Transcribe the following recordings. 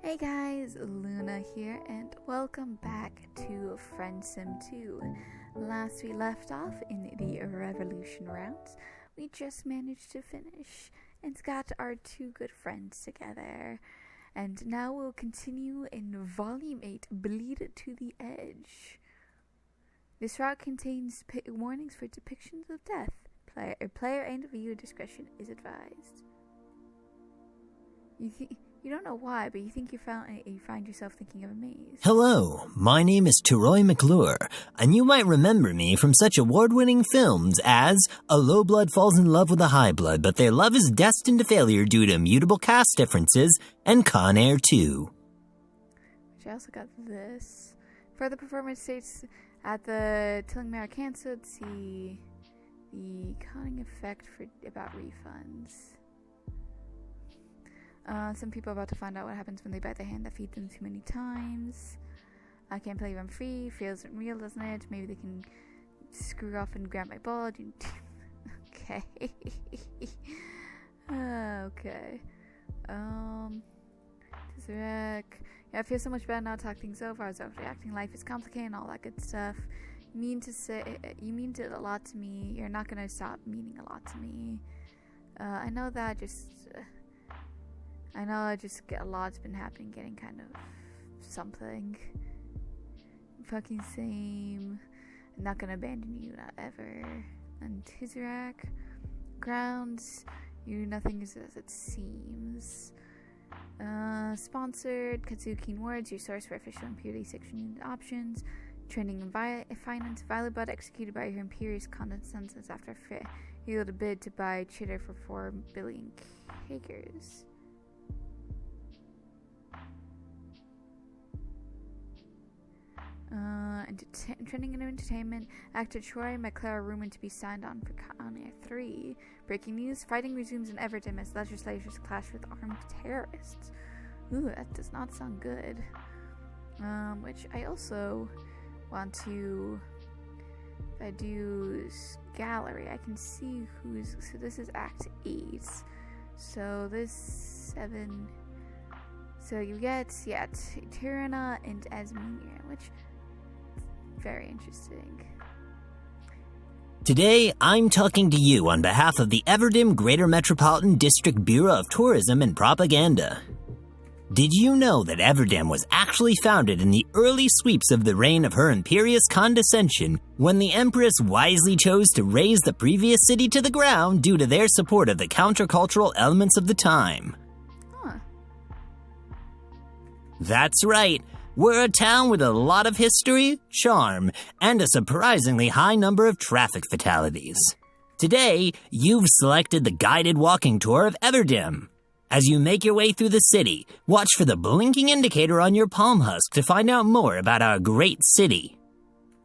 Hey guys, Luna here, and welcome back to Friendsim 2. Last we left off in the revolution rounds, we just managed to finish and got our two good friends together. And now we'll continue in Volume 8, Bleed to the Edge. This route contains warnings for depictions of death. Player and viewer discretion is advised. You don't know why, but you think you find yourself thinking of a maze. Hello, my name is Teroy McClure, and you might remember me from such award-winning films as A Low Blood Falls in Love with a High Blood, but their love is destined to failure due to immutable cast differences, and Con Air 2. Which I also got this. Further performance states at the Tilling Cancer, let's see the conning effect about refunds. Some people are about to find out what happens when they bite the hand that feeds them too many times. I can't believe I'm free. Feels real, doesn't it? Maybe they can screw off and grab my ball. Okay. Okay. Tizarek. Yeah, I feel so much better now. Talk things over. I was overreacting. Life is complicated and all that good stuff. You mean a lot to me. You're not gonna stop meaning a lot to me. I know that a lot's been happening, getting kind of something. Fucking same. I'm not gonna abandon you, not ever. And Tizarek. Grounds. You, nothing is as it seems. Sponsored. Katsuki Words, your source for official Imperial section options. Trending in finance. Violet Bud executed by her Imperious condescendence after failed a bid to buy Chitter for 4 billion Kagers. Trending in entertainment, actor Troy McClure rumored to be signed on for Con Air 3. Breaking news, fighting resumes in Everdem as legislators clash with armed terrorists. Ooh, that does not sound good. Which I also want to, if I do gallery, I can see so this is Act 8. So this 7, so you get, Tirana and Asminia, which very interesting. Today, I'm talking to you on behalf of the Everdem Greater Metropolitan District Bureau of Tourism and Propaganda. Did you know that Everdem was actually founded in the early sweeps of the reign of Her Imperious Condescension, when the Empress wisely chose to raze the previous city to the ground due to their support of the countercultural elements of the time? Huh. That's right. We're a town with a lot of history, charm, and a surprisingly high number of traffic fatalities. Today, you've selected the guided walking tour of Everdem. As you make your way through the city, watch for the blinking indicator on your palm husk to find out more about our great city.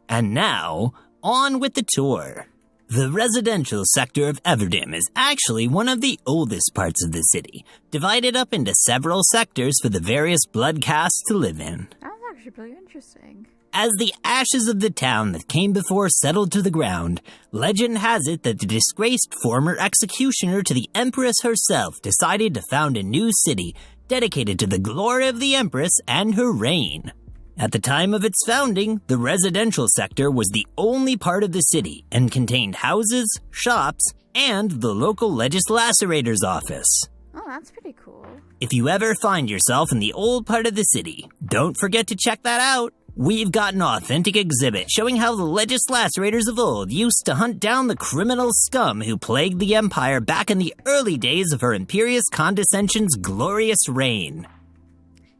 And now, on with the tour. The residential sector of Everdem is actually one of the oldest parts of the city, divided up into several sectors for the various blood castes to live in. That's actually pretty interesting. As the ashes of the town that came before settled to the ground, legend has it that the disgraced former executioner to the Empress herself decided to found a new city dedicated to the glory of the Empress and her reign. At the time of its founding, the residential sector was the only part of the city and contained houses, shops, and the local legislator's office. Oh, that's pretty cool. If you ever find yourself in the old part of the city, don't forget to check that out. We've got an authentic exhibit showing how the legislators of old used to hunt down the criminal scum who plagued the Empire back in the early days of Her Imperious Condescension's glorious reign.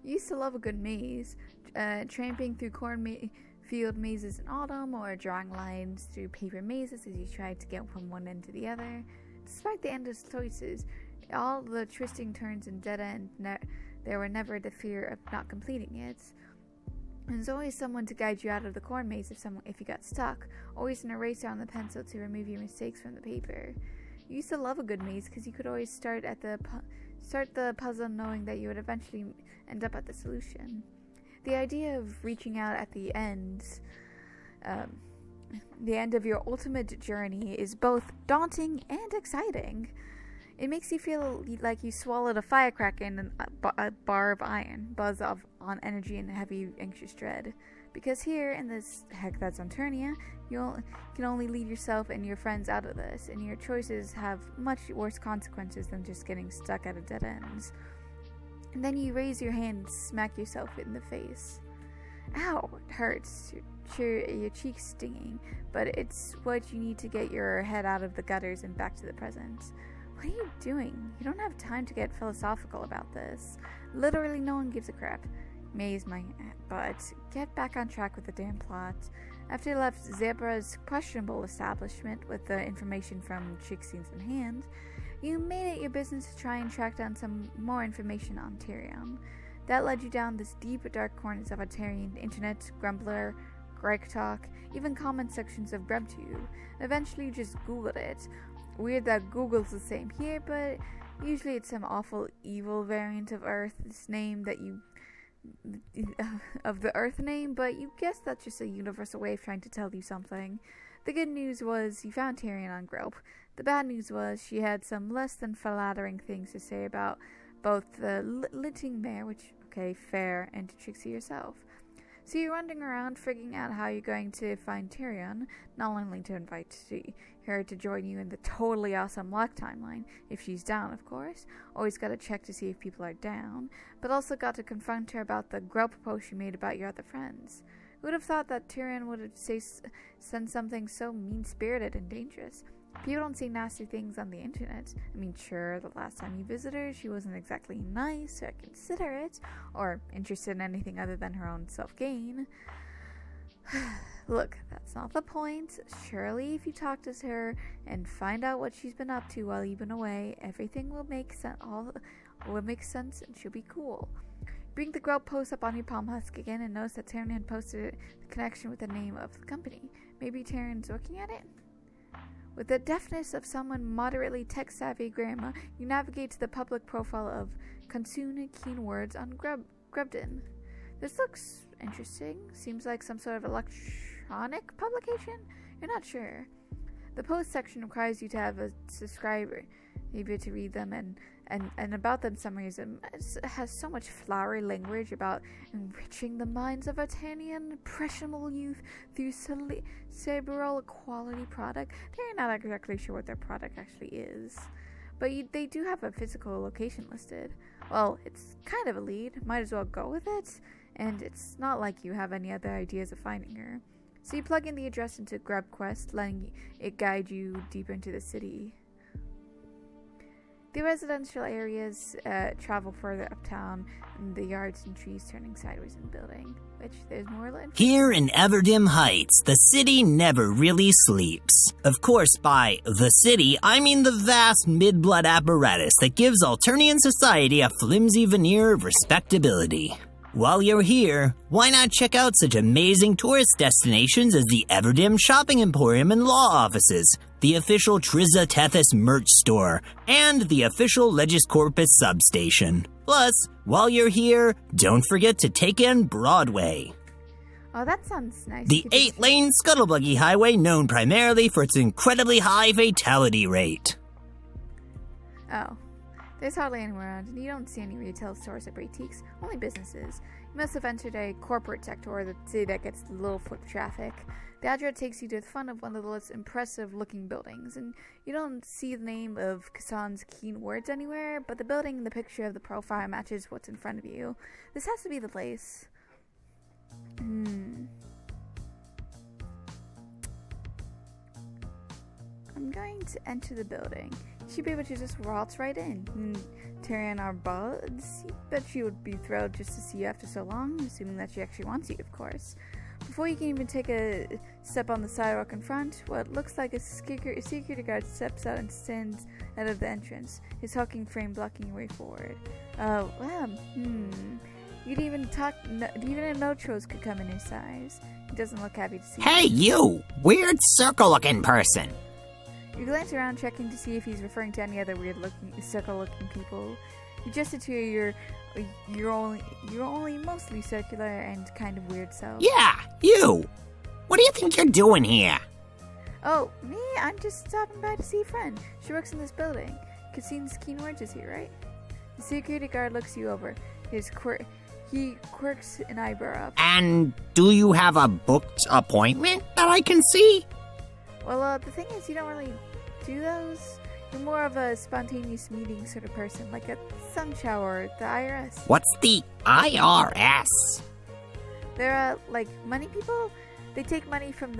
You used to love a good maze. Tramping through cornfield mazes in autumn, or drawing lines through paper mazes as you tried to get from one end to the other. Despite the endless choices, all the twisting turns and dead ends, there were never the fear of not completing it. There's always someone to guide you out of the corn maze if you got stuck, always an eraser on the pencil to remove your mistakes from the paper. You used to love a good maze because you could always start the puzzle knowing that you would eventually end up at the solution. The idea of reaching out at the end of your ultimate journey is both daunting and exciting. It makes you feel like you swallowed a firecracker and a bar of iron, buzz on energy and heavy, anxious dread. Because here, in this, heck, that's Anternia, you can only lead yourself and your friends out of this, and your choices have much worse consequences than just getting stuck at a dead end. And then you raise your hand and smack yourself in the face. Ow, it hurts. Your cheek's stinging, but it's what you need to get your head out of the gutters and back to the present. What are you doing? You don't have time to get philosophical about this. Literally no one gives a crap. Maze my butt. Get back on track with the damn plot. After you left Zebra's questionable establishment with the information from Chickseens in hand, you made it your business to try and track down some more information on Tyrion. That led you down this deep, dark corners of Tyrion internet, Grumbler, Greg Talk, even comment sections of GrubTube. Eventually you just Googled it. Weird that Google's the same here, but usually it's some awful evil variant of Earth's name that you of the Earth name, but you guess that's just a universal way of trying to tell you something. The good news was you found Tyrion on Grope. The bad news was she had some less than flattering things to say about both the Litting Mare, which, okay, fair, and to Trixie herself. So you're wandering around figuring out how you're going to find Tyrion, not only to invite her to join you in the totally awesome luck timeline, if she's down, of course. Always gotta check to see if people are down, but also got to confront her about the grope post you made about your other friends. Who would have thought that Tyrion would send something so mean-spirited and dangerous? People don't say nasty things on the internet. I mean, sure, the last time you visited her, she wasn't exactly nice or considerate or interested in anything other than her own self-gain. Look, that's not the point. Surely if you talk to her and find out what she's been up to while you've been away, everything will make sense. All will make sense and she'll be cool. Bring the grope post up on your palm husk again and notice that Tyrion had posted the connection with the name of the company. Maybe Tyrion's working at it? With the deftness of someone moderately tech-savvy grandma, you navigate to the public profile of Consune Keen Words on Grubden. This looks interesting. Seems like some sort of electronic publication? You're not sure. The post section requires you to have a subscriber, maybe to read them, and about them summaries. It has so much flowery language about enriching the minds of Atanian impressionable youth through cerebral quality product. They're not exactly sure what their product actually is, but they do have a physical location listed. Well, it's kind of a lead. Might as well go with it. And it's not like you have any other ideas of finding her. So you plug in the address into GrubQuest, letting it guide you deeper into the city. The residential areas travel further uptown, and the yards and trees turning sideways in the building, which there's more info. Here in Everdim Heights, the city never really sleeps. Of course, by the city, I mean the vast mid-blood apparatus that gives Alternian society a flimsy veneer of respectability. While you're here, why not check out such amazing tourist destinations as the Everdim Shopping Emporium and Law Offices, the official Triza Tethys merch store, and the official Legis Corpus substation. Plus, while you're here, don't forget to take in Broadway. Oh, that sounds nice. The 8-lane scuttlebuggy highway known primarily for its incredibly high fatality rate. Oh. There's hardly anyone around, and you don't see any retail stores or boutiques, only businesses. You must have entered a corporate sector or the city that gets little foot traffic. The address takes you to the front of one of the most impressive-looking buildings, and you don't see the name of Kassan's Keen Words anywhere, but the building and the picture of the profile matches what's in front of you. This has to be the place. I'm going to enter the building. She'd be able to just waltz right in. Tyrion our buds. Bet she would be thrilled just to see you after so long, assuming that she actually wants you, of course. Before you can even take a step on the sidewalk in front, what looks like a security guard steps out and stands out of the entrance, his hulking frame blocking your way forward. You'd even a no-chos could come in his size. He doesn't look happy to see Hey, you! Weird circle-looking person! You glance around, checking to see if he's referring to any other circle-looking people. You gesture to your only mostly circular and kind of weird self. Yeah, you! What do you think you're doing here? Oh, me? I'm just stopping by to see a friend. She works in this building. Cassine's keen words is here, right? The security guard looks you over. He quirks an eyebrow up. And do you have a booked appointment that I can see? Well, the thing is, you don't really do those. You're more of a spontaneous meeting sort of person, like at Sun Shower, the IRS. What's the IRS? They're, like, money people. They take money from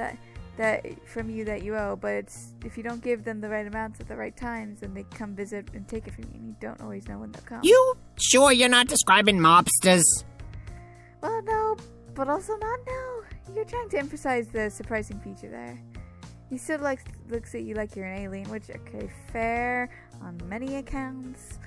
from you that you owe, but it's, if you don't give them the right amounts at the right times, then they come visit and take it from you, and you don't always know when they'll come. You sure you're not describing mobsters? Well, no, but also not no. You're trying to emphasize the surprising feature there. He still looks at you like you're an alien, which, okay, fair on many accounts.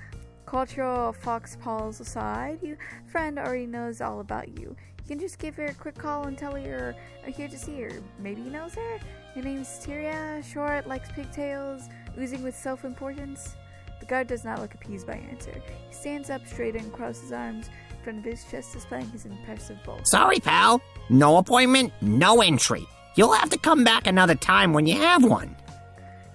Cultural foxpaws aside, your friend already knows all about you. You can just give her a quick call and tell her you're here to see her. Maybe he knows her? Your name's Tyria, short, likes pigtails, oozing with self-importance. The guard does not look appeased by your answer. He stands up straight and crosses his arms in front of his chest, displaying his impressive bulk. Sorry, pal. No appointment, no entry. You'll have to come back another time when you have one.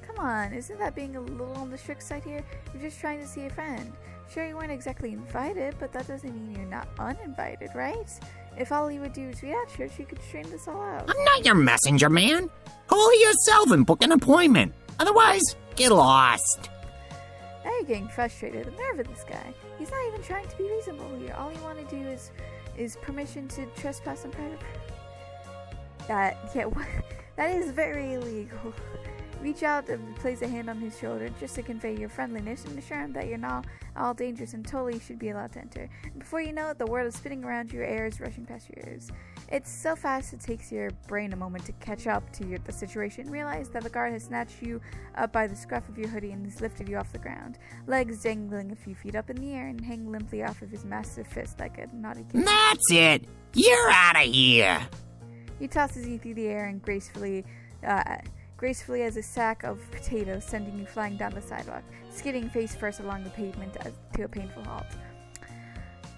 Come on, isn't that being a little on the strict side here? You're just trying to see a friend. Sure, you weren't exactly invited, but that doesn't mean you're not uninvited, right? If all you would do is read out church, you could straighten this all out. I'm not your messenger, man. Call yourself and book an appointment. Otherwise, get lost. Now you're getting frustrated. The nerve of this guy. He's not even trying to be reasonable here. All you want to do is permission to trespass on private that is very illegal. Reach out and place a hand on his shoulder just to convey your friendliness and assure him that you're not all dangerous and totally should be allowed to enter. And before you know it, the world is spinning around you, air is rushing past your ears. It's so fast it takes your brain a moment to catch up to the situation and realize that the guard has snatched you up by the scruff of your hoodie and has lifted you off the ground, legs dangling a few feet up in the air and hang limply off of his massive fist like a naughty kid. That's it. You're out of here. He tosses you through the air and gracefully as a sack of potatoes, sending you flying down the sidewalk, skidding face first along the pavement to a painful halt.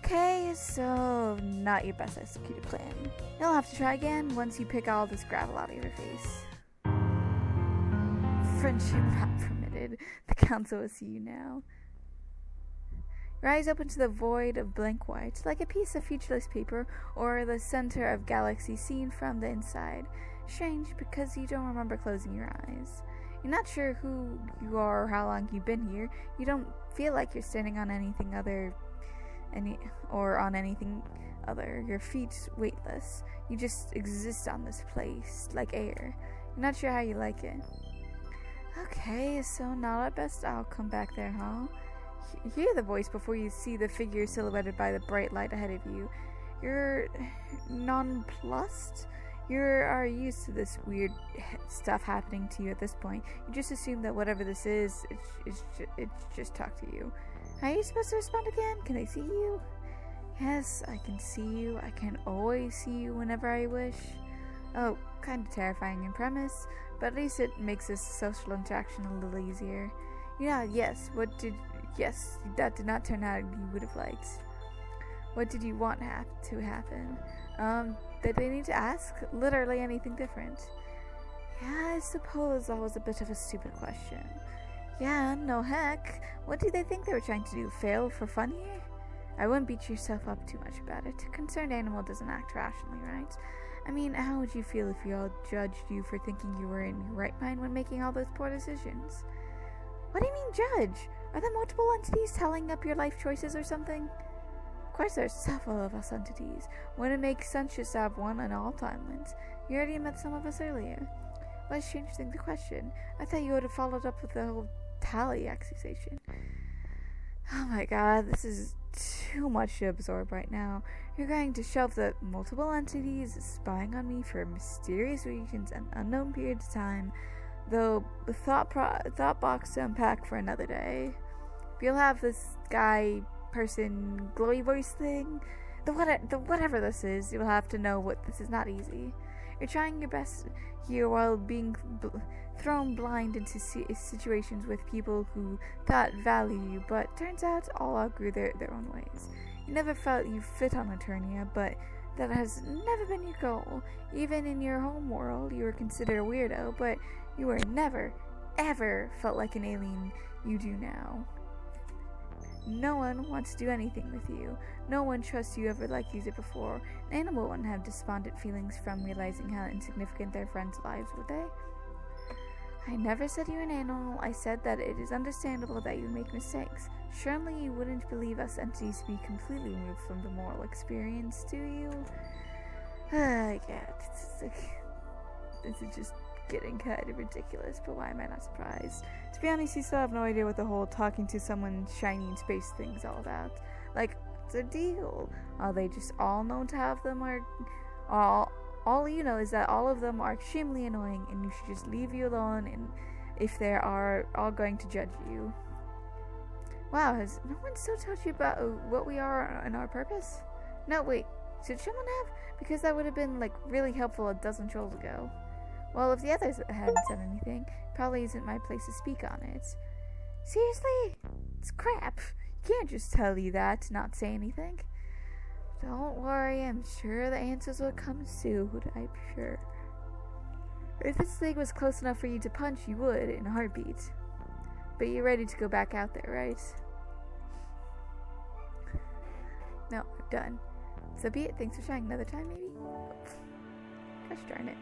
Okay, so not your best executed plan. You'll have to try again once you pick all this gravel out of your face. Friendship not permitted. The council will see you now. Your eyes open to the void of blank white, like a piece of featureless paper or the center of galaxy seen from the inside. Strange, because you don't remember closing your eyes. You're not sure who you are or how long you've been here. You don't feel like you're standing on anything other. Your feet weightless. You just exist on this place, like air. You're not sure how you like it. Okay, so not our best outcome back there, huh? Hear the voice before you see the figure silhouetted by the bright light ahead of you. You're nonplussed? You are used to this weird stuff happening to you at this point. You just assume that whatever this is, it's just talk to you. How are you supposed to respond again? Can I see you? Yes, I can see you. I can always see you whenever I wish. Oh, kind of terrifying in premise, but at least it makes this social interaction a little easier. Yes, that did not turn out you would have liked. What did you want to happen? Did they need to ask? Literally anything different. Yeah, I suppose that was a bit of a stupid question. Yeah, no heck. What do they think they were trying to do? Fail for fun here? I wouldn't beat yourself up too much about it. A concerned animal doesn't act rationally, right? I mean, how would you feel if you all judged you for thinking you were in your right mind when making all those poor decisions? What do you mean, judge? Are there multiple entities tallying up your life choices or something? Of course there's several of us entities. Wouldn't it make sense just to have one on all timelines? You already met some of us earlier. What a strange thing to question. I thought you would have followed up with the whole tally accusation. Oh my god, this is too much to absorb right now. You're going to shelve the multiple entities spying on me for mysterious reasons and unknown periods of time, though the thought box to unpack for another day. You'll have this guy, person, glowy voice thing, the whatever this is, you'll have to know what this is not easy. You're trying your best here while being thrown blind into situations with people who thought value you, but turns out all outgrew their own ways. You never felt you fit on Eternia, but that has never been your goal. Even in your home world, you were considered a weirdo, but you were never, ever felt like an alien you do now. No one wants to do anything with you. No one trusts you ever like you did before. An animal wouldn't have despondent feelings from realizing how insignificant their friends' lives, would they? I never said you're an animal. I said that it is understandable that you make mistakes. Surely you wouldn't believe us entities to be completely removed from the moral experience, do you? Yeah, this is just getting kind of ridiculous, but why am I not surprised? To be honest, you still have no idea what the whole talking to someone shiny in space thing's all about. Like, what's the deal? Are they just all known to have them, or all you know is that all of them are extremely annoying and you should just leave you alone, and if they are all going to judge you? Wow, has no one still told you about what we are and our purpose? No, wait, should someone have? Because that would have been, like, really helpful a dozen trolls ago. Well, if the others hadn't said anything, probably isn't my place to speak on it. Seriously? It's crap. You can't just tell you that to not say anything. Don't worry, I'm sure the answers will come soon, I'm sure. If this thing was close enough for you to punch, you would, in a heartbeat. But you're ready to go back out there, right? No, I'm done. So be it. Thanks for trying another time, maybe? Gosh darn it.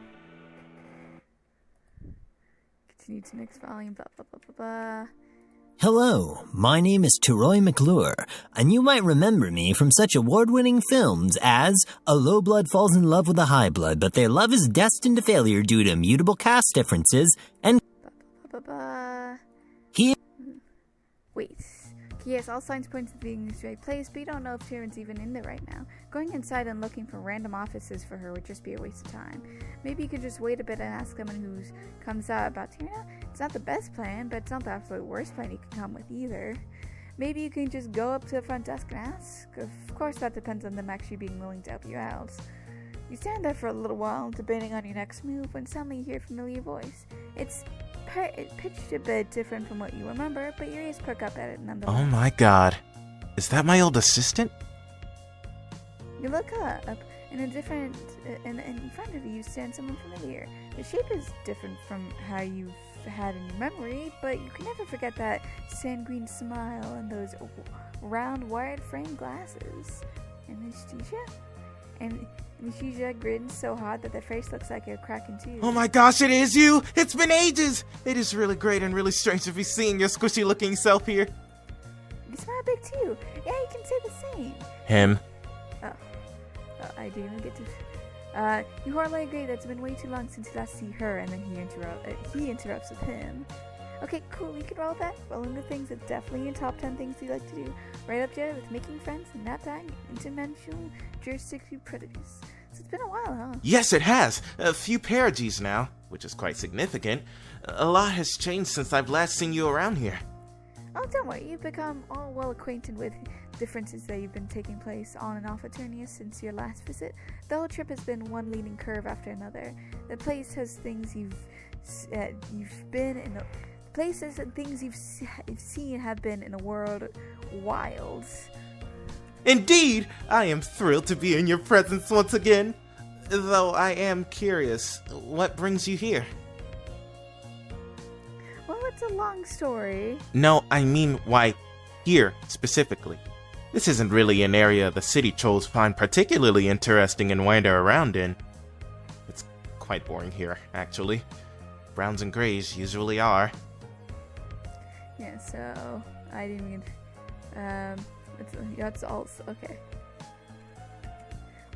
Continue to next volume, blah, blah, blah, blah, blah. Hello, my name is Teroy McClure, and you might remember me from such award-winning films as A Low Blood Falls in Love with a High Blood, but their love is destined to failure due to mutable cast differences, and here... Wait. Yes, all signs point to being in the right place, but you don't know if Tyrion's even in there right now. Going inside and looking for random offices for her would just be a waste of time. Maybe you could just wait a bit and ask someone who comes out about Tyrion. It's not the best plan, but it's not the absolute worst plan you can come with either. Maybe you can just go up to the front desk and ask. Of course, that depends on them actually being willing to help you out. You stand there for a little while, debating on your next move, when suddenly you hear a familiar voice. It's pitched a bit different from what you remember, but your ears perk up at it nonetheless. Oh my god. Is that my old assistant? You look up, and in front of you stands someone familiar. The shape is different from how you've had in your memory, but you can never forget that sand green smile and those round, wired frame glasses. Anesthesia? And Anesthesia grins so hard that their face looks like a crack in two. Oh my gosh, it is you! It's been ages! It is really great and really strange to be seeing your squishy looking self here. You smile big too. Yeah, you can say the same. Him. Oh, I didn't even get to... you hardly agree that it's been way too long since you last see her, and then he interrupts with him. Okay, cool, we can roll that. Rolling the things that's definitely in top 10 things you like to do. Right up there with making friends and not dying interdimensional jurisdiction predators. So it's been a while, huh? Yes, it has. A few parages now, which is quite significant. A lot has changed since I've last seen you around here. Oh, don't worry. You've become all well acquainted with differences that have been taking place on and off Eternia since your last visit. The whole trip has been one leading curve after another. The place has things you've been in. Places and things you've seen have been in a world wild. Indeed! I am thrilled to be in your presence once again. Though I am curious, what brings you here? Well, it's a long story. No, I mean, why here, specifically? This isn't really an area the city trolls find particularly interesting and wander around in. It's quite boring here, actually. Browns and grays usually are. Yeah, so I didn't even. That's also okay.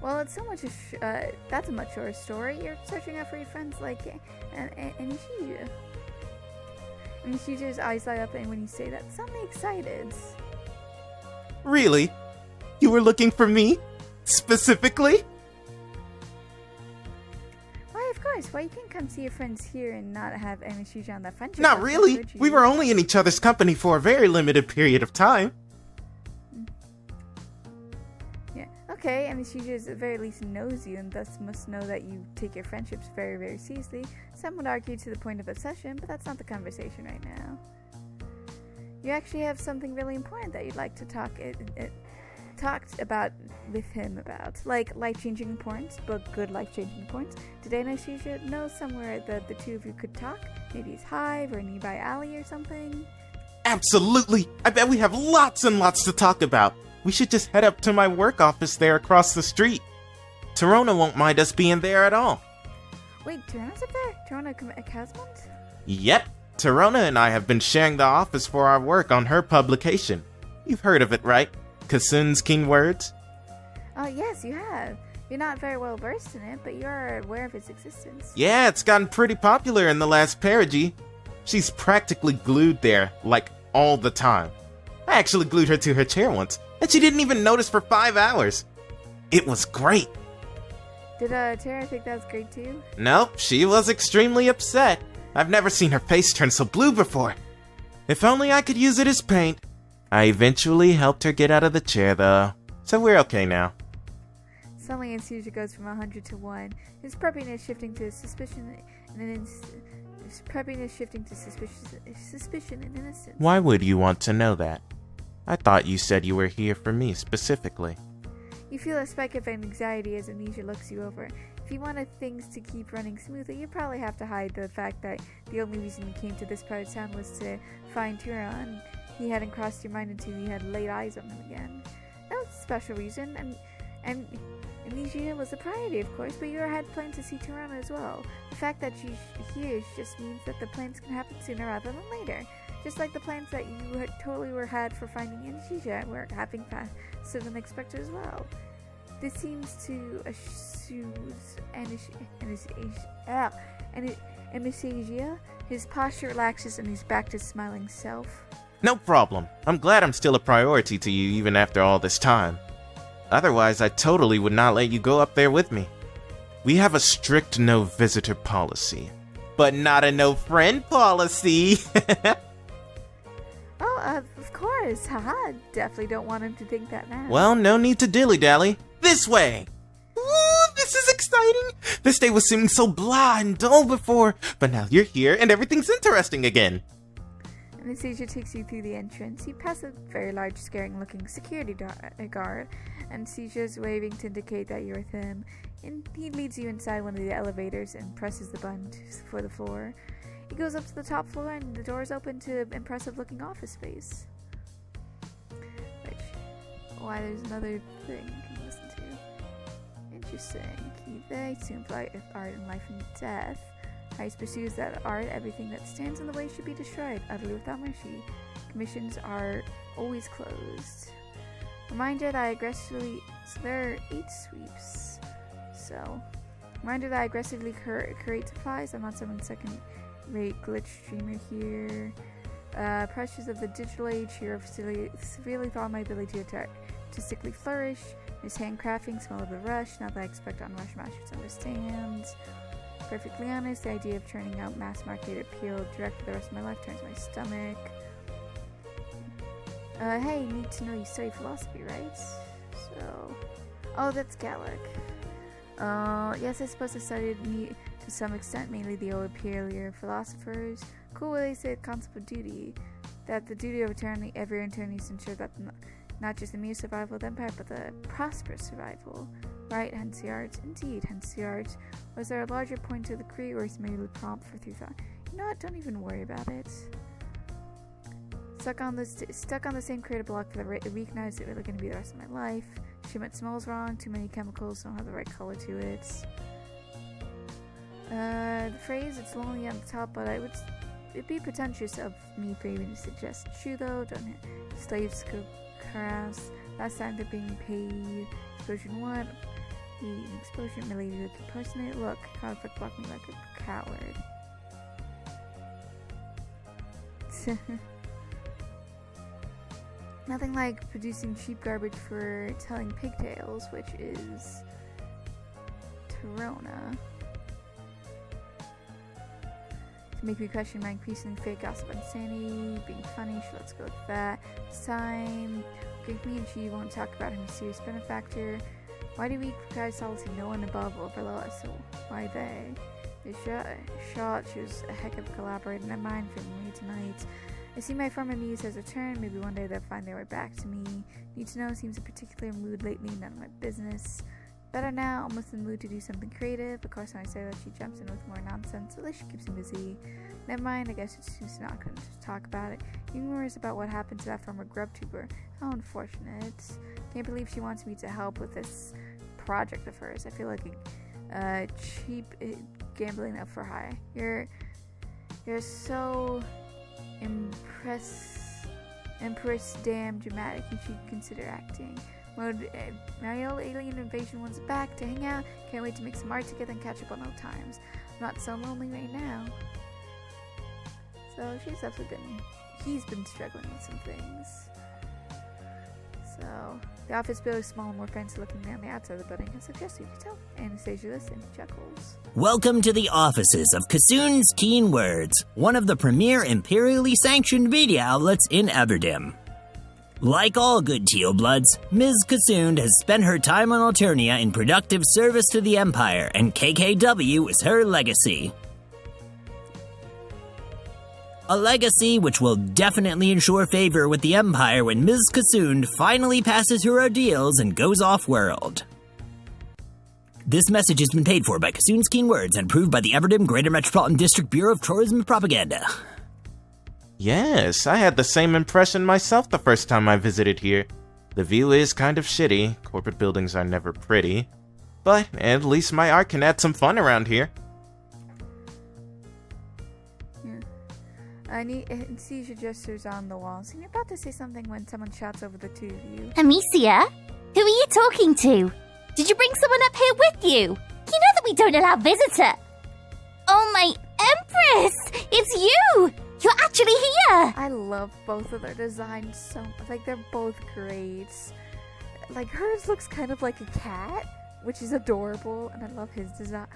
Well, it's so much. That's a much shorter story. You're searching out for your friends like Anishiya. Anishiya's eyes light up, and when you say that, suddenly excited. Really? You were looking for me? Specifically? Why, of course. Why you can't come see your friends here and not have Anishiya on that friendship? Not really. We were only in each other's company for a very limited period of time. Yeah. Okay, Anishiya at the very least knows you and thus must know that you take your friendships very, very seriously. Some would argue to the point of obsession, but that's not the conversation right now. You actually have something really important that you'd like to talked about with him about, like life-changing importance, but good life-changing importance. Did Anishiya know somewhere that the two of you could talk? Maybe his hive or a nearby alley or something? Absolutely! I bet we have lots and lots to talk about. We should just head up to my work office there across the street. Torona won't mind us being there at all. Wait, Toronto's up there? Torona Casmont? Yep, Torona and I have been sharing the office for our work on her publication. You've heard of it, right? Kassun's Keen Words? Oh, yes, you have. You're not very well versed in it, but you're aware of its existence. Yeah, it's gotten pretty popular in the last parody. She's practically glued there, like, all the time. I actually glued her to her chair once, and she didn't even notice for 5 hours. It was great. Did Tara think that was great too? Nope, she was extremely upset. I've never seen her face turn so blue before. If only I could use it as paint. I eventually helped her get out of the chair, though, so we're okay now. Suddenly, Anastasia goes from 100 to 1. His preppiness shifting to suspicion and suspicion and innocence. Why would you want to know that? I thought you said you were here for me specifically. You feel a spike of anxiety as Amnesia looks you over. If you wanted things to keep running smoothly, you probably have to hide the fact that the only reason you came to this part of town was to find Turon. He hadn't crossed your mind until you had laid eyes on him again. That was a special reason, and Amnesia was a priority, of course, but you had planned to see Turon as well. The fact that she's here just means that the plans can happen sooner rather than later. Just like the plans that you had for finding Amnesia were happening faster than expected as well. This seems to assuage Anastasia. His posture relaxes and he's back to smiling self. No problem. I'm glad I'm still a priority to you even after all this time. Otherwise, I totally would not let you go up there with me. We have a strict no visitor policy, but not a no friend policy. Of course. Haha, definitely don't want him to think that now. Well, no need to dilly-dally. This way! Woo, this is exciting! This day was seeming so blah and dull before, but now you're here and everything's interesting again. Anastasia takes you through the entrance. You pass a very large, scaring-looking security guard, and Anastasia's waving to indicate that you're with him. And he leads you inside one of the elevators and presses the button for the floor. He goes up to the top floor and the doors open to impressive-looking office space. Why, there's another thing you can listen to. Interesting. They soon fly with art and life and death. Heist pursues that art, everything that stands in the way should be destroyed, utterly without mercy. Commissions are always closed. Reminder that I aggressively... So there are 8 sweeps. So, reminder that I aggressively create supplies. I'm not some second-rate glitch streamer here. Pressures of the digital age here have severely thawed my ability to artistically flourish. There's handcrafting, smell of the rush, not that I expect unrushed masters to understand. Perfectly honest, the idea of churning out mass-market appeal direct for the rest of my life turns my stomach. Hey, need to know you study philosophy, right? So... Oh, that's Gallic. Yes, I suppose I studied to some extent, mainly the old earlier philosophers. Cool, they say the concept of duty. That the duty of every eternity is to ensure that not just the mere survival of the empire, but the prosperous survival. Right, hence the art. Indeed, hence the art. Was there a larger point to the creed, or is it merely prompt for through thought? You know what, don't even worry about it. Stuck on the same creative block for the week now, is it really going to be the rest of my life? Shipment smells wrong, too many chemicals, don't have the right color to it. The phrase, it's lonely on the top, but it'd be pretentious of me for even to suggest. True though, don't hit slaves go harass. Last time they're being paid. Explosion 1. An explosion related to the person. Look, conflict blocked me like a coward. Nothing like producing cheap garbage for telling pigtails, which is Torona. To make me question my increasingly fake gossip and insanity, being funny, sure, let's go with that. This time, me and she won't talk about her mysterious benefactor. Why do we guys all see no one above or below us? So why they? The shot, she was a heck of a collaborator, and mine for me tonight. I see my former muse has returned. Maybe one day they'll find their way back to me. Need to know, seems a particular mood lately, none of my business. better now, almost in the mood to do something creative. Of course, when I say that, she jumps in with more nonsense. At least she keeps him busy. Never mind, I guess she's not going to talk about it. Even worries about what happened to that former grub tuber. How unfortunate. Can't believe she wants me to help with this project of hers. I feel like a cheap gambling up for hire. You're so Empress damn dramatic. You should consider acting. My old alien invasion one's back to hang out. Can't wait to make some art together and catch up on old times. I'm not so lonely right now. So he's been struggling with some things. So the office building is small and more fancy looking than the outside of the building. I suggest you tell Anastasia listen. He chuckles. Welcome to the offices of Kassoon's Keen Words, one of the premier imperially sanctioned media outlets in Everdim. Like all good Tealbloods, Ms. Kassoon has spent her time on Alternia in productive service to the Empire, and KKW is her legacy. A legacy which will definitely ensure favor with the Empire when Ms. Kassoon finally passes her ordeals and goes off-world. This message has been paid for by Kassoon's Keen Words and approved by the Everdim Greater Metropolitan District Bureau of Tourism and Propaganda. Yes, I had the same impression myself the first time I visited here. The view is kind of shitty. Corporate buildings are never pretty. But at least my art can add some fun around here. Anesthesia gestures on the wall. So you're about to say something when someone shouts over the two of you. Amicia? Who are you talking to? Did you bring someone up here with you? You know that we don't allow visitor. Oh, my Empress! It's you! You're actually here! I love both of their designs so much. Like, they're both great. Like, hers looks kind of like a cat, which is adorable, and I love his design.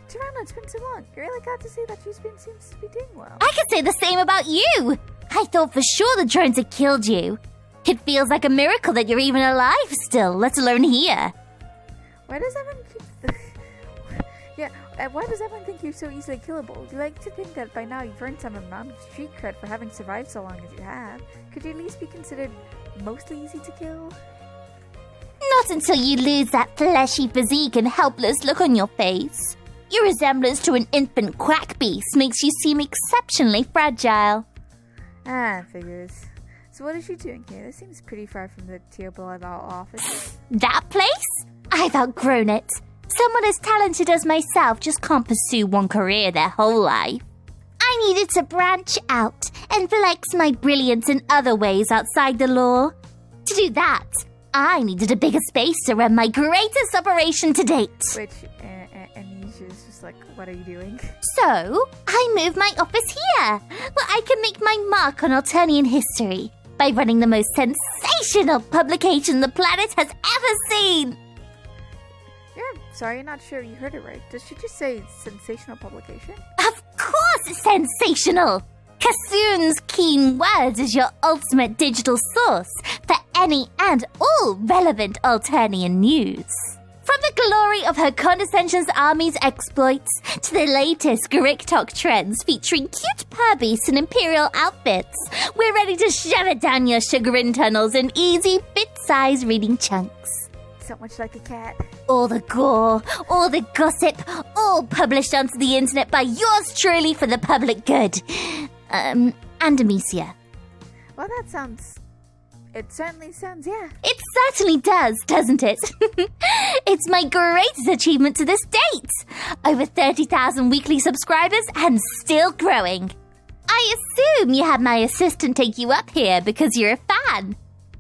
Tirana, it's been so long. You're really glad to see that you seems to be doing well. I could say the same about you. I thought for sure the drones had killed you. It feels like a miracle that you're even alive still, let alone here. Why does everyone why does everyone think you're so easily killable? You like to think that by now you've earned some amount of street cred for having survived so long as you have. Could you at least be considered mostly easy to kill? Not until you lose that fleshy physique and helpless look on your face. Your resemblance to an infant quack beast makes you seem exceptionally fragile. Figures. So what is she doing here? This seems pretty far from the Tealbloods office. That place? I've outgrown it. Someone as talented as myself just can't pursue one career their whole life. I needed to branch out and flex my brilliance in other ways outside the law. To do that, I needed a bigger space to run my greatest operation to date. Which, Amnesia's just like, what are you doing? So, I moved my office here, where I can make my mark on Alternian history by running the most sensational publication the planet has ever seen. Sorry, I'm not sure you heard it right. Did she just say sensational publication? Of course sensational! Kassoon's Keen Words is your ultimate digital source for any and all relevant Alternian news. From the glory of her condescension's army's exploits to the latest Griktok trends featuring cute purbeasts in imperial outfits, we're ready to shove it down your chagrin tunnels in easy, bit-sized reading chunks. So much like a cat. All the gore, all the gossip, all published onto the internet by yours truly for the public good. And Amicia. Well, that sounds... It certainly sounds, yeah. It certainly does, doesn't it? It's my greatest achievement to this date. Over 30,000 weekly subscribers and still growing. I assume you had my assistant take you up here because you're a fan,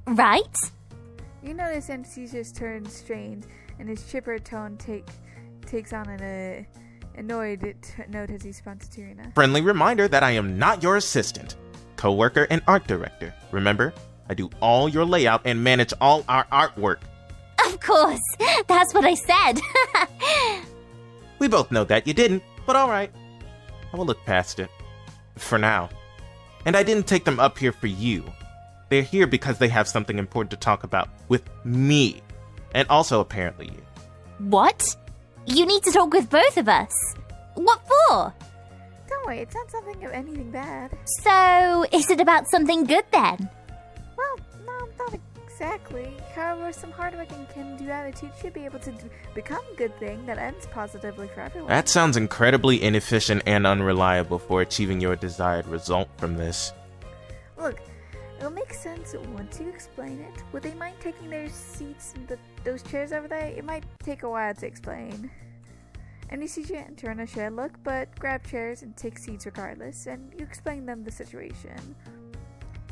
right? You notice Anesthesia's turns strained, and his chipper tone takes on an annoyed note as he responds to Tirana. Friendly reminder that I am not your assistant, co-worker and art director. Remember, I do all your layout and manage all our artwork. Of course, that's what I said. We both know that you didn't, but alright. I will look past it. For now. And I didn't take them up here for you. They're here because they have something important to talk about with me. And also apparently you. What? You need to talk with both of us. What for? Don't worry, it's not something of anything bad. So, is it about something good then? Well, no, not Exactly. However, some hardworking can-do attitude should be able to become a good thing that ends positively for everyone. That sounds incredibly inefficient and unreliable for achieving your desired result from this. Look, it'll make sense once you explain it. Would they mind taking their seats in those chairs over there? It might take a while to explain. Anesthesia and Turner share a look, but grab chairs and take seats regardless, and you explain them the situation.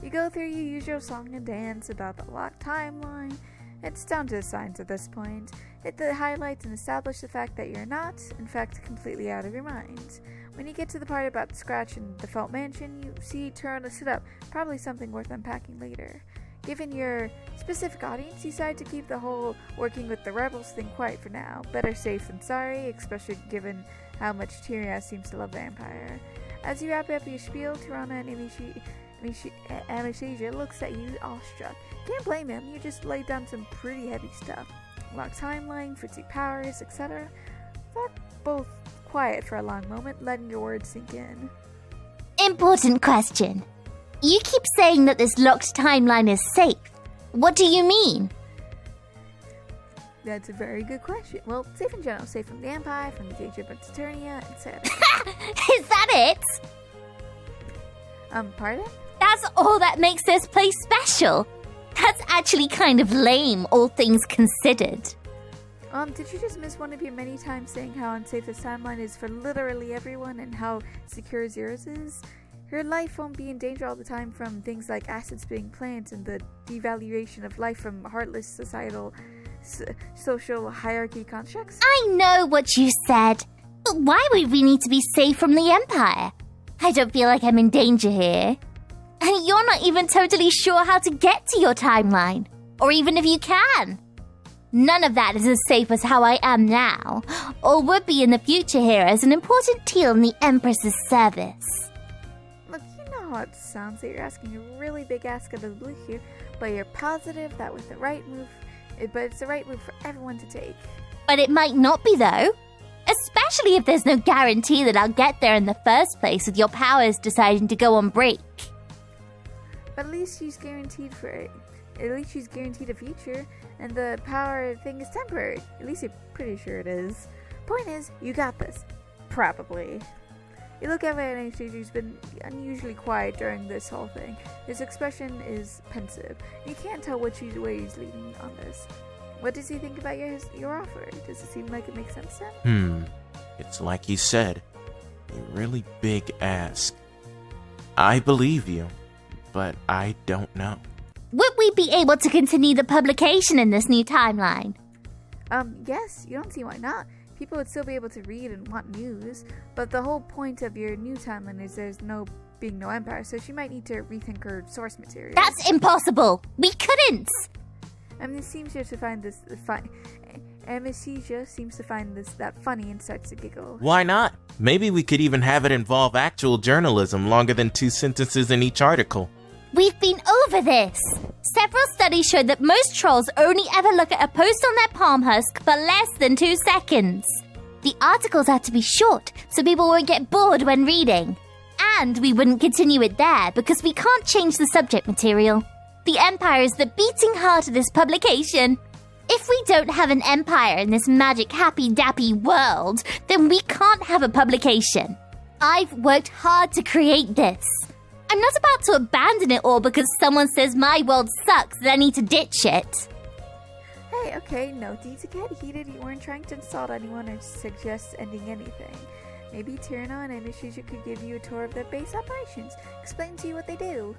You go through your usual song and dance about the locked timeline. It's down to the science at this point. Hit the highlights and establish the fact that you're not, in fact, completely out of your mind. When you get to the part about the scratch in the Felt Mansion, you see Turner sit up, probably something worth unpacking later. Given your specific audience, you decide to keep the whole working with the rebels thing quiet for now. Better safe than sorry, especially given how much Tyria seems to love the Empire. As you wrap up your spiel, Tirana and Anastasia looks at you awestruck. Can't blame him, you just laid down some pretty heavy stuff. Locked timeline, fritzy powers, etc. They're both quiet for a long moment, letting your words sink in. Important question. You keep saying that this locked timeline is safe. What do you mean? That's a very good question. Well, safe in general, safe from the Empire, from the danger of Eternia, etc. Is that it? Pardon? That's all that makes this place special. That's actually kind of lame, all things considered. Did you just miss one of your many times saying how unsafe this timeline is for literally everyone and how secure yours is? Your life won't be in danger all the time from things like acids being planted and the devaluation of life from heartless societal social hierarchy constructs. I know what you said, but why would we need to be safe from the Empire? I don't feel like I'm in danger here. And you're not even totally sure how to get to your timeline, or even if you can. None of that is as safe as how I am now, or would be in the future here as an important tool in the Empress's service. Look, you know how it sounds that you're asking a really big ask out of the blue here, but you're positive that with the right move, it's the right move for everyone to take. But it might not be, though. Especially if there's no guarantee that I'll get there in the first place with your powers deciding to go on break. But at least she's guaranteed a future, and the power thing is temporary. At least you're pretty sure it is. Point is, you got this. Probably. You look over at Anastasia, who's been unusually quiet during this whole thing. His expression is pensive. You can't tell where he's leading on this. What does he think about your offer? Does it seem like it makes sense to him? It's like you said. A really big ask. I believe you, but I don't know. Would we be able to continue the publication in this new timeline? Yes, you don't see why not. People would still be able to read and want news, but the whole point of your new timeline is there's no Empire, so she might need to rethink her source material. That's impossible! We couldn't! Anastasia seems to find that funny and starts to giggle. Why not? Maybe we could even have it involve actual journalism longer than 2 sentences in each article. We've been over this. Several studies show that most trolls only ever look at a post on their palm husk for less than 2 seconds. The articles have to be short, so people won't get bored when reading. And we wouldn't continue it there because we can't change the subject material. The Empire is the beating heart of this publication. If we don't have an Empire in this magic happy-dappy world, then we can't have a publication. I've worked hard to create this. I'm not about to abandon it all because someone says my world sucks and I need to ditch it. Hey, okay, no need to get heated. You weren't trying to insult anyone or suggest ending anything. Maybe Tirna and Anastasia could give you a tour of their base operations, explain to you what they do.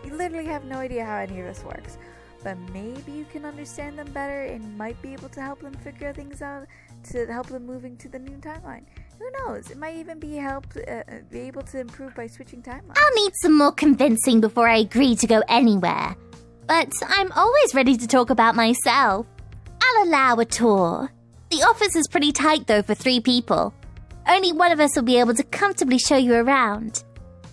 You literally have no idea how any of this works, but maybe you can understand them better and might be able to help them figure things out to help them moving to the new timeline. Who knows? It might even be able to improve by switching timelines. I'll need some more convincing before I agree to go anywhere. But I'm always ready to talk about myself. I'll allow a tour. The office is pretty tight though for 3 people. Only one of us will be able to comfortably show you around.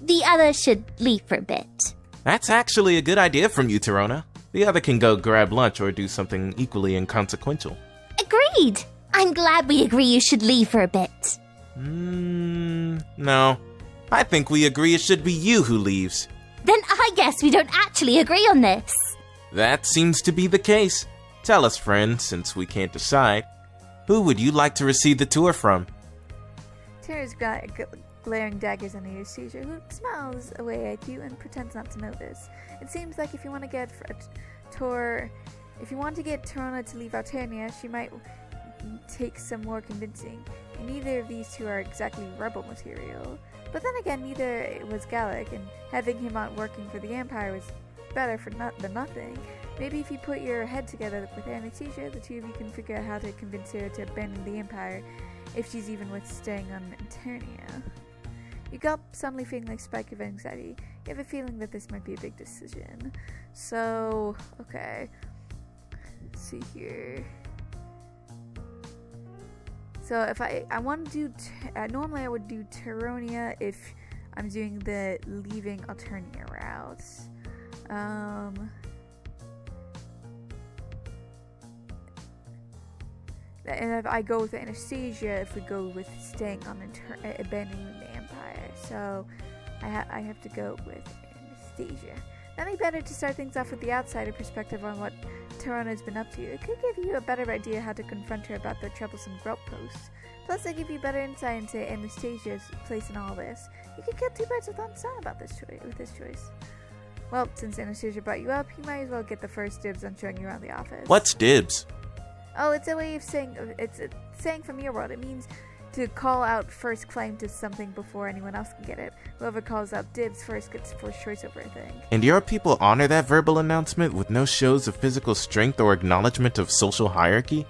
The other should leave for a bit. That's actually a good idea from you, Tirona. The other can go grab lunch or do something equally inconsequential. Agreed! I'm glad we agree you should leave for a bit. No. I think we agree it should be you who leaves. Then I guess we don't actually agree on this. That seems to be the case. Tell us, friend, since we can't decide. Who would you like to receive the tour from? Tara's got glaring daggers on Anastasia, who smiles away at you and pretends not to notice. It seems like if you want to get Torona to leave Alternia, she might take some more convincing. And neither of these two are exactly rebel material. But then again, neither was Gallic, and having him out working for the Empire was better than nothing. Maybe if you put your head together with Anastasia, the two of you can figure out how to convince her to abandon the Empire, if she's even worth staying on Eternia. You gulp, suddenly feeling like a spike of anxiety. You have a feeling that this might be a big decision. So, okay. Let's see here. So if I want to do, normally I would do Teronia if I'm doing the leaving Alternia route. And if I go with Anastasia, if we go with staying on abandoning the Empire, so I have to go with Anastasia. Nothing better to start things off with the outsider perspective on what Terona's been up to. It could give you a better idea how to confront her about the troublesome growth posts. Plus, it give you better insight into Anastasia's place in all this. You could kill two birds with one stone about this choice. Well, since Anastasia brought you up, you might as well get the first dibs on showing you around the office. What's dibs? Oh, it's a way of saying, it's a saying from your world. It means to call out first claim to something before anyone else can get it. Whoever calls out dibs first gets first choice over a thing. And your people honor that verbal announcement with no shows of physical strength or acknowledgement of social hierarchy?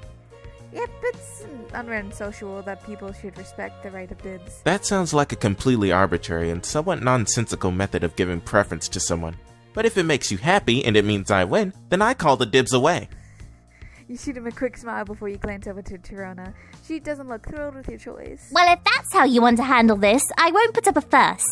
Yep, it's an unwritten social rule that people should respect the right of dibs. That sounds like a completely arbitrary and somewhat nonsensical method of giving preference to someone. But if it makes you happy and it means I win, then I call the dibs away. You shoot him a quick smile before you glance over to Torona. She doesn't look thrilled with your choice. Well, if that's how you want to handle this, I won't put up a fuss.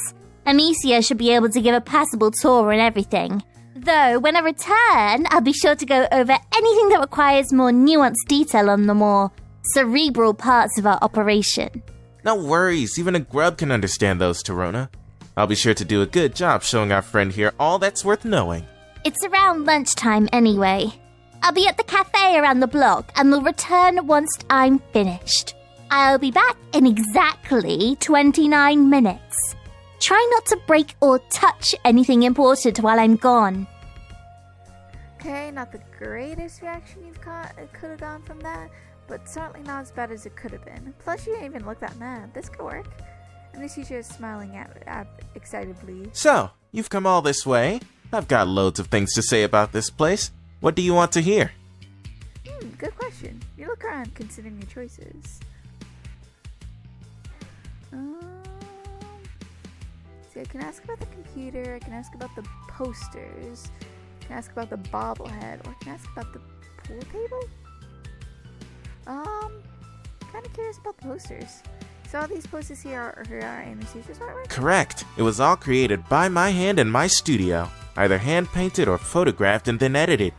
Amicia should be able to give a passable tour and everything. Though, when I return, I'll be sure to go over anything that requires more nuanced detail on the more cerebral parts of our operation. No worries, even a grub can understand those, Torona. I'll be sure to do a good job showing our friend here all that's worth knowing. It's around lunchtime anyway. I'll be at the cafe around the block and will return once I'm finished. I'll be back in exactly 29 minutes. Try not to break or touch anything important while I'm gone. Okay, not the greatest reaction could have gone from that, but certainly not as bad as it could have been. Plus, you didn't even look that mad. This could work. And Anastasia is smiling at excitedly. So, you've come all this way. I've got loads of things to say about this place. What do you want to hear? Good question. You look around considering your choices. See, I can ask about the computer, I can ask about the posters, I can ask about the bobblehead, or I can ask about the pool table? Kind of curious about the posters. So all these posters here are Anastasia's artwork? Correct. It was all created by my hand in my studio. Either hand-painted or photographed and then edited.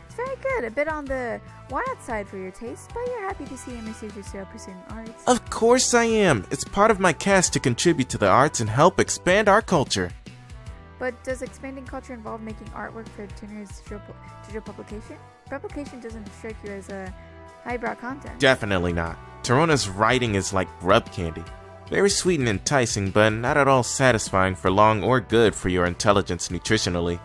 It's very good. A bit on the wild side for your taste, but you're happy to see Anastasia still pursuing arts. Of course I am. It's part of my cast to contribute to the arts and help expand our culture. But does expanding culture involve making artwork for Tinner's digital publication? Publication doesn't strike you as a highbrow content. Definitely not. Torona's writing is like grub candy. Very sweet and enticing, but not at all satisfying for long or good for your intelligence nutritionally.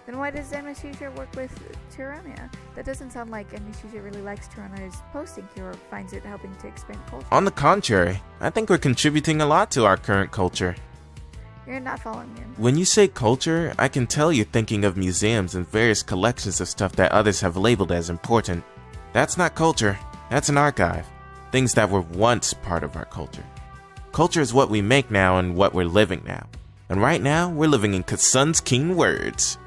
Then why does Anastasia work with Tyronia? That doesn't sound like Anastasia really likes Tyronia's posting here or finds it helping to expand culture. On the contrary, I think we're contributing a lot to our current culture. You're not following me. When you say culture, I can tell you're thinking of museums and various collections of stuff that others have labeled as important. That's not culture, that's an archive. Things that were once part of our culture. Culture is what we make now and what we're living now. And right now, we're living in Kasun's keen words.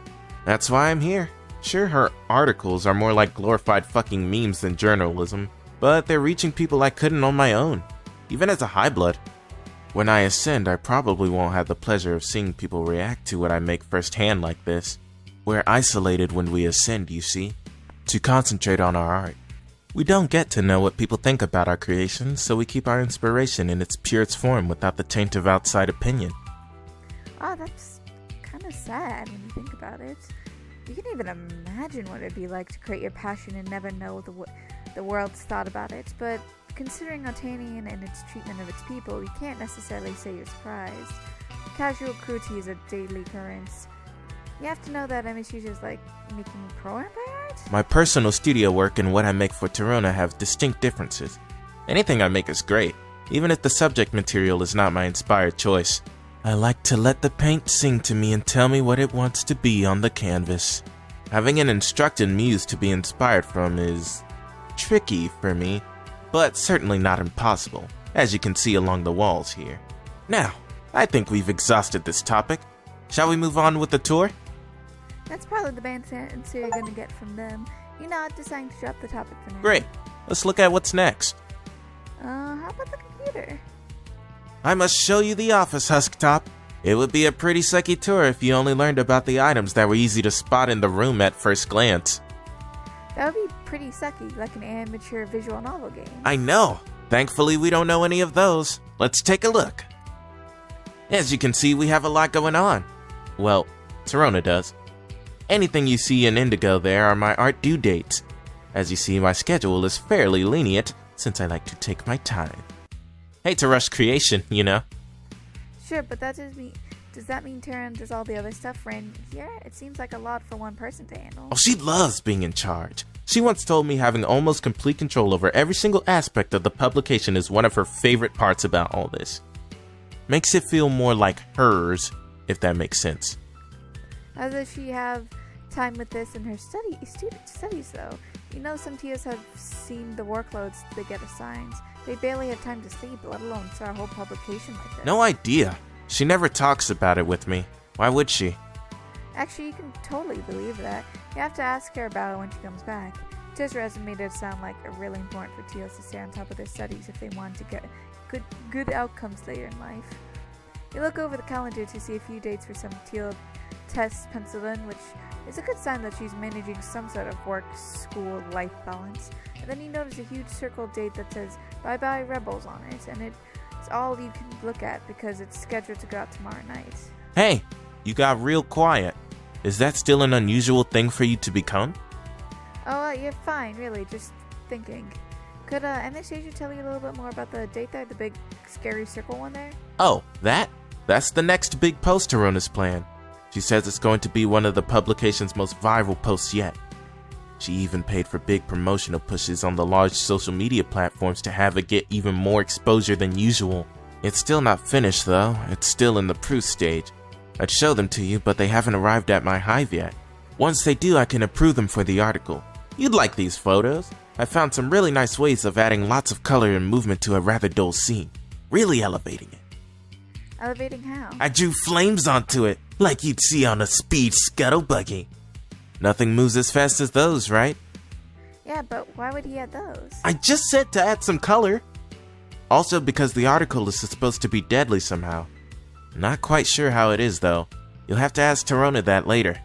That's why I'm here. Sure, her articles are more like glorified fucking memes than journalism, but they're reaching people I couldn't on my own, even as a high blood. When I ascend, I probably won't have the pleasure of seeing people react to what I make firsthand like this. We're isolated when we ascend, you see, to concentrate on our art. We don't get to know what people think about our creations, so we keep our inspiration in its purest form without the taint of outside opinion. Oh, that's kind of sad when you think about it. You can even imagine what it'd be like to create your passion and never know the world's thought about it, but considering Altanian and its treatment of its people, you can't necessarily say you're surprised. Casual cruelty is a daily occurrence. You have to know that MSU is like making pro-empire art? My personal studio work and what I make for Torona have distinct differences. Anything I make is great, even if the subject material is not my inspired choice. I like to let the paint sing to me and tell me what it wants to be on the canvas. Having an instructed muse to be inspired from is tricky for me, but certainly not impossible, as you can see along the walls here. Now, I think we've exhausted this topic. Shall we move on with the tour? That's probably the band answer you're gonna get from them. You're not deciding to drop the topic for now. Great. Let's look at what's next. How about the computer? I must show you the office, Husktop. It would be a pretty sucky tour if you only learned about the items that were easy to spot in the room at first glance. That would be pretty sucky, like an amateur visual novel game. I know. Thankfully, we don't know any of those. Let's take a look. As you can see, we have a lot going on. Well, Torona does. Anything you see in indigo there are my art due dates. As you see, my schedule is fairly lenient, since I like to take my time. Hate to rush creation, you know. Sure, but does that mean Taryn does all the other stuff right here? It seems like a lot for one person to handle. Oh, she loves being in charge. She once told me having almost complete control over every single aspect of the publication is one of her favorite parts about all this. Makes it feel more like hers, if that makes sense. How does she have time with this in her studies, though? You know, some TAs have seen the workloads they get assigned. They barely have time to sleep, let alone start a whole publication like this. No idea. She never talks about it with me. Why would she? Actually, you can totally believe that. You have to ask her about it when she comes back. TA's resume made it sound like really important for TAs to stay on top of their studies if they want to get good outcomes later in life. You look over the calendar to see a few dates for some TA tests penciled in, which is a good sign that she's managing some sort of work-school-life balance. And then you notice a huge circled date that says "Bye-bye Rebels" on it, and it's all you can look at because it's scheduled to go out tomorrow night. Hey, you got real quiet. Is that still an unusual thing for you to become? Oh, you're fine, really, just thinking. Could Anastasia tell you a little bit more about the date there, the big scary circle one there? Oh, that's the next big post Torona's plan. She says it's going to be one of the publication's most viral posts yet. She even paid for big promotional pushes on the large social media platforms to have it get even more exposure than usual. It's still not finished though, it's still in the proof stage. I'd show them to you, but they haven't arrived at my hive yet. Once they do, I can approve them for the article. You'd like these photos. I found some really nice ways of adding lots of color and movement to a rather dull scene. Really elevating it. Elevating how? I drew flames onto it, like you'd see on a speed scuttle buggy. Nothing moves as fast as those, right? Yeah, but why would he add those? I just said to add some color. Also because the article is supposed to be deadly somehow. Not quite sure how it is though. You'll have to ask Torona that later.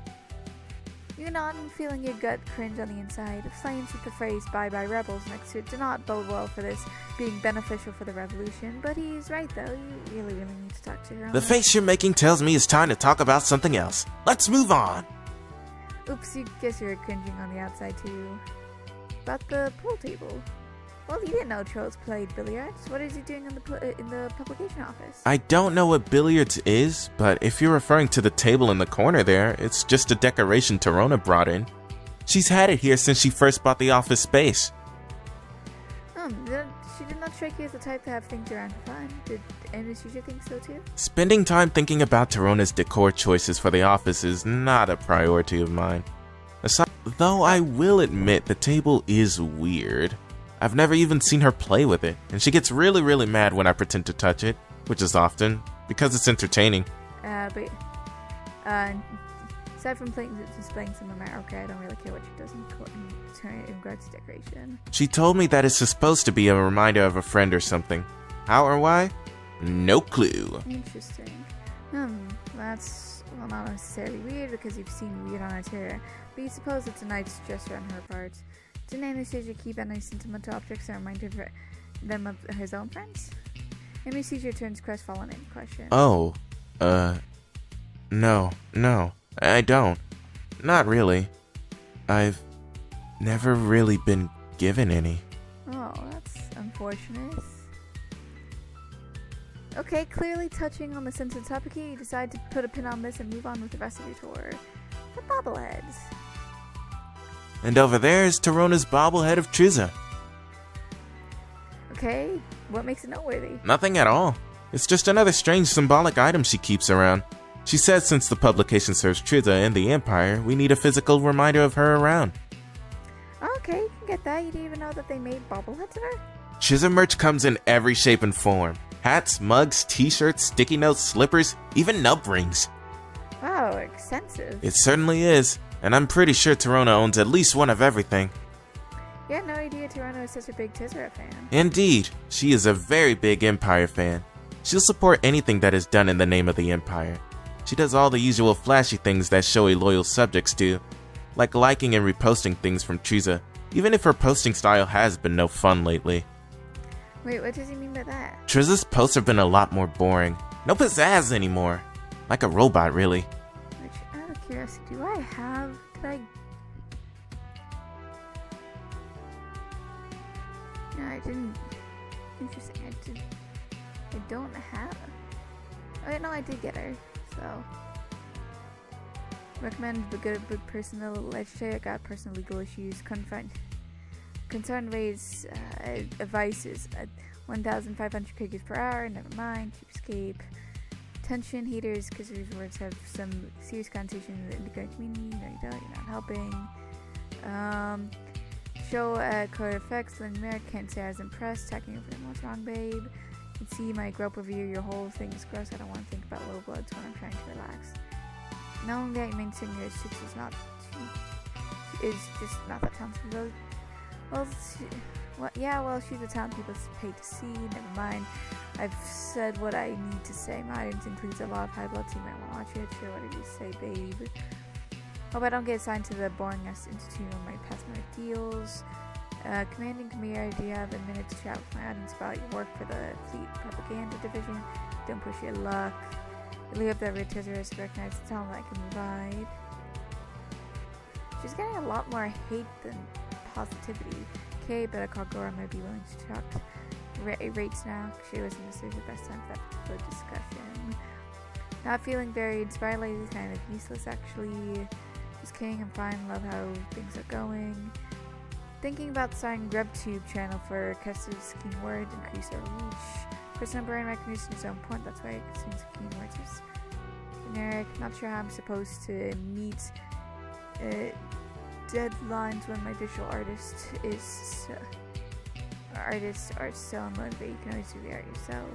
You're not feeling your gut cringe on the inside. Flames with the phrase "Bye-bye Rebels" next to it do not bode well for this being beneficial for the revolution, but he's right though. You really need to talk to her. The face you're making tells me it's time to talk about something else. Let's move on. Oops, you guess you're cringing on the outside too. About the pool table. Well, you didn't know Trolls played billiards. What is he doing in the publication office? I don't know what billiards is, but if you're referring to the table in the corner there, it's just a decoration Torona brought in. She's had it here since she first bought the office space. She did not strike you as the type to have things around for fun. Did Anastasia think so too? Spending time thinking about Torona's decor choices for the office is not a priority of mine. Though I will admit the table is weird. I've never even seen her play with it, and she gets really mad when I pretend to touch it, which is often, because it's entertaining. Aside from displaying some America, I don't really care what she does in regards to decoration. She told me that it's supposed to be a reminder of a friend or something. How or why? No clue. Interesting. That's, well, not necessarily weird because you've seen weird on Altera, but you suppose it's a nice gesture on her part. Didn't Anastasia keep any sentimental objects that reminded them of his own friends? Anastasia turns crestfallen in question. Oh, no, I don't. Not really. I've never really been given any. Oh, that's unfortunate. Okay, clearly touching on the sensitive topic here, you decide to put a pin on this and move on with the rest of your tour. The bobbleheads. And over there is Tarona's bobblehead of Triza. Okay, what makes it noteworthy? Nothing at all. It's just another strange symbolic item she keeps around. She says since the publication serves Triza and the Empire, we need a physical reminder of her around. Okay, you can get that. You didn't even know that they made bobbleheads of her? Triza merch comes in every shape and form. Hats, mugs, t-shirts, sticky notes, slippers, even nub rings. Wow, expensive. It certainly is, and I'm pretty sure Tarona owns at least one of everything. You had no idea Toronto is such a big Tizera fan. Indeed, she is a very big Empire fan. She'll support anything that is done in the name of the Empire. She does all the usual flashy things that showy loyal subjects do, like liking and reposting things from Triza, even if her posting style has been no fun lately. Wait, what does he mean by that? Triza's posts have been a lot more boring. No pizzazz anymore. Like a robot, really. Which, out of curiosity, do I have... Could I... No, I didn't... Interesting, I don't have... Oh, wait, no, I did get her, so... Recommend the good personal legislator. I got personal legal issues. Concern raise advices at 1,500 kg per hour. Never mind. Cheapskate. Tension haters, because these words have some serious connotation in the current community. No, you don't. You're not helping. Show code effects. Lynn Merrick can't say I was impressed. Talking over them. What's wrong, babe? You can see my grope review. Your whole thing is gross. I don't want to think about low bloods when I'm trying to relax. Knowing that you maintain your 6 is not is just not that talented. Well, she's a talent people pay to see. Never mind. I've said what I need to say. My audience includes a lot of high blood, so you might want to watch it. Sure, what did you say, babe? Hope I don't get assigned to the boring ass institute on my past my deals. Commanding Khmer, do you have a minute to chat with my audience about your work for the Fleet Propaganda Division? Don't push your luck. I hope that Tizera is recognized the talent I can provide. She's getting a lot more hate than positivity. Okay, but I call Gora might be willing to talk rates now. She wasn't necessarily the best time for that particular discussion. Not feeling very inspired lately, kind of useless actually. Just kidding, I'm fine, love how things are going. Thinking about starting GrubTube channel for Kesser's keywords, increase our reach. Personal brain recognition is so important, that's why it consumes keywords is generic. Not sure how I'm supposed to meet deadlines when my digital artists are so unmotivated. You can always do the art yourself.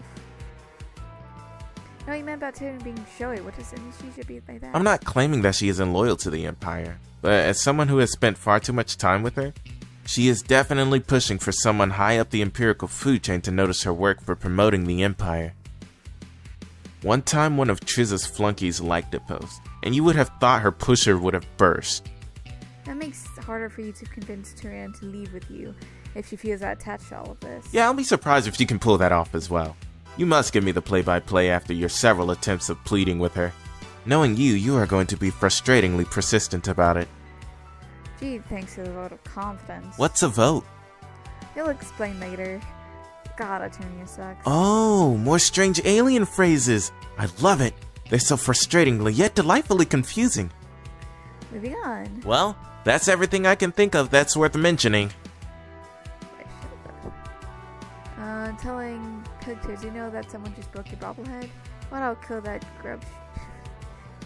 No, you meant about Tim being showy. What does industry should be like that? I'm not claiming that she isn't loyal to the Empire, but as someone who has spent far too much time with her, she is definitely pushing for someone high up the Imperial food chain to notice her work for promoting the Empire. One time one of Triza's flunkies liked a post, and you would have thought her pusher would have burst. That makes it harder for you to convince Tyrion to leave with you if she feels that attached to all of this. Yeah, I'll be surprised if you can pull that off as well. You must give me the play-by-play after your several attempts of pleading with her. Knowing you, you are going to be frustratingly persistent about it. Gee, thanks for the vote of confidence. What's a vote? You'll explain later. God, Tyrion sucks. Oh, more strange alien phrases. I love it. They're so frustratingly yet delightfully confusing. Moving on. Well, that's everything I can think of that's worth mentioning. Telling pictures, you know that someone just broke your bobblehead? Well, I'll kill that grub.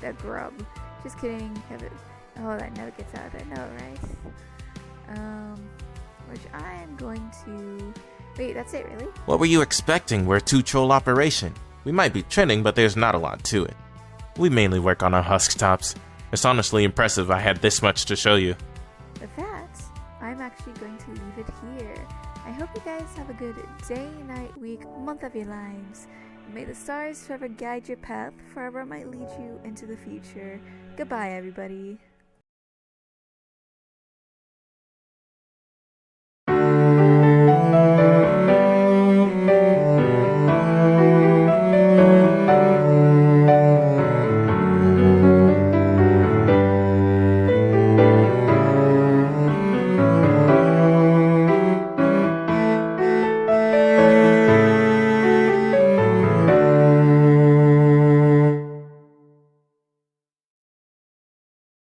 That grub. Just kidding. Oh, that never gets out of there. No, right? Which I am going to... Wait, that's it, really? What were you expecting? We're a two-troll operation. We might be trending, but there's not a lot to it. We mainly work on our husk tops. It's honestly impressive I had this much to show you. With that, I'm actually going to leave it here. I hope you guys have a good day, night, week, month of your lives. May the stars forever guide your path, forever might lead you into the future. Goodbye, everybody.